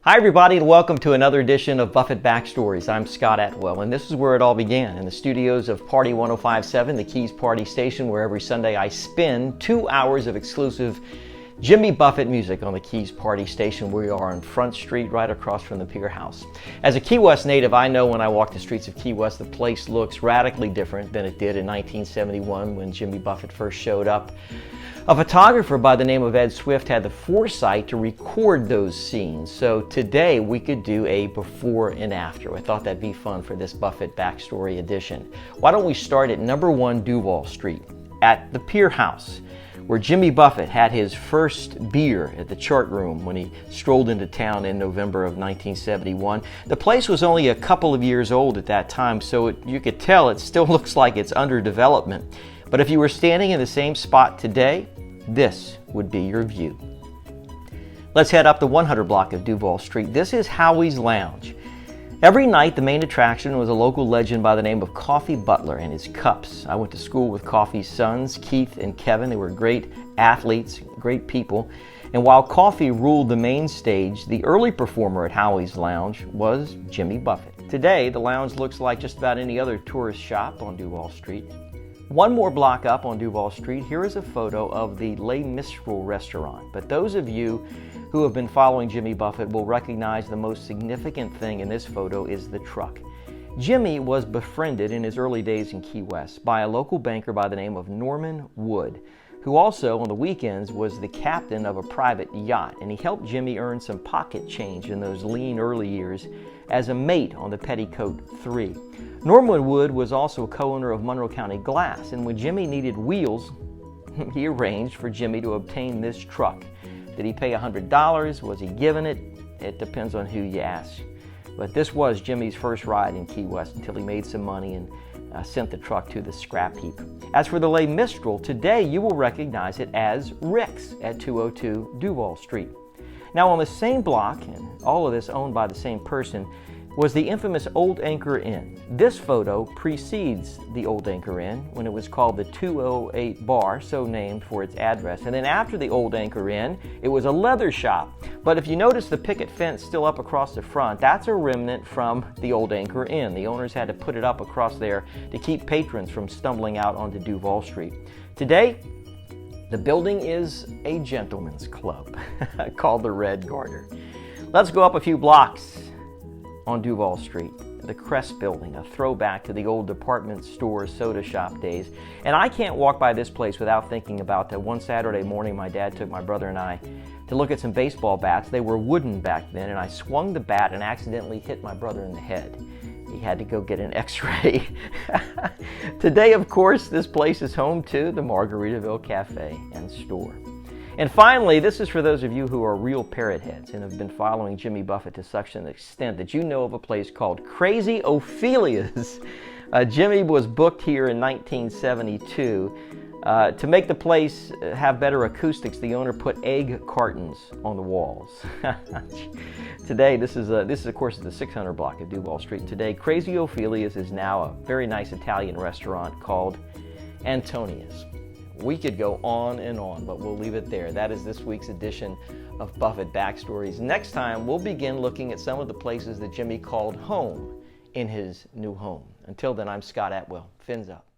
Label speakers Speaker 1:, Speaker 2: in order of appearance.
Speaker 1: Hi everybody, and welcome to another edition of Buffett Backstories. I'm Scott Atwell, and this is where it all began, in the studios of Party 1057, the Keys Party station, where every Sunday I spin 2 hours of exclusive Jimmy Buffett music on the Keys Party station. We are on Front Street, right across from the Pier House. As a Key West native, I know when I walk the streets of Key West, the place looks radically different than it did in 1971 when Jimmy Buffett first showed up. A photographer by the name of Ed Swift had the foresight to record those scenes. So today we could do a before and after. I thought that'd be fun for this Buffett Backstory edition. Why don't we start at number 1 Duval Street at the Pier House, where Jimmy Buffett had his first beer at the chart room when he strolled into town in November of 1971. The place was only a couple of years old at that time, so you could tell it still looks like it's under development. But if you were standing in the same spot today, this would be your view. Let's head up the 100 block of Duval Street. This is Howie's Lounge. Every night, the main attraction was a local legend by the name of Coffee Butler and his cups. I went to school with Coffee's sons, Keith and Kevin. They were great athletes, great people. And while Coffee ruled the main stage, the early performer at Howie's Lounge was Jimmy Buffett. Today, the lounge looks like just about any other tourist shop on Duval Street. One more block up on Duval Street, here is a photo of the Les Mistral restaurant. But those of you who have been following Jimmy Buffett will recognize the most significant thing in this photo is the truck. Jimmy was befriended in his early days in Key West by a local banker by the name of Norman Wood, who also on the weekends was the captain of a private yacht, and he helped Jimmy earn some pocket change in those lean early years as a mate on the Petticoat 3. Norman Wood was also a co-owner of Monroe County Glass, and when Jimmy needed wheels, he arranged for Jimmy to obtain this truck. Did he pay $100? Was he given it? It depends on who you ask. But this was Jimmy's first ride in Key West until he made some money and sent the truck to the scrap heap. As for the Les Mistral, today you will recognize it as Rick's at 202 Duval Street. Now on the same block, and all of this owned by the same person, was the infamous Old Anchor Inn. This photo precedes the Old Anchor Inn when it was called the 208 Bar, so named for its address. And then after the Old Anchor Inn, it was a leather shop. But if you notice the picket fence still up across the front, that's a remnant from the Old Anchor Inn. The owners had to put it up across there to keep patrons from stumbling out onto Duval Street. Today, the building is a gentleman's club called the Red Garter. Let's go up a few blocks on Duval Street, the Crest Building, a throwback to the old department store soda shop days. And I can't walk by this place without thinking about that one Saturday morning my dad took my brother and I to look at some baseball bats. They were wooden back then, and I swung the bat and accidentally hit my brother in the head. He had to go get an x-ray. Today, of course, this place is home to the Margaritaville Cafe and Store. And finally, this is for those of you who are real parrot heads and have been following Jimmy Buffett to such an extent that you know of a place called Crazy Ophelia's. Jimmy was booked here in 1972. To make the place have better acoustics, the owner put egg cartons on the walls. Today, this is of course the 600 block of Duval Street. Today, Crazy Ophelia's is now a very nice Italian restaurant called Antonia's. We could go on and on, but we'll leave it there. That is this week's edition of Buffett Backstories. Next time, we'll begin looking at some of the places that Jimmy called home in his new home. Until then, I'm Scott Atwell. Fins up.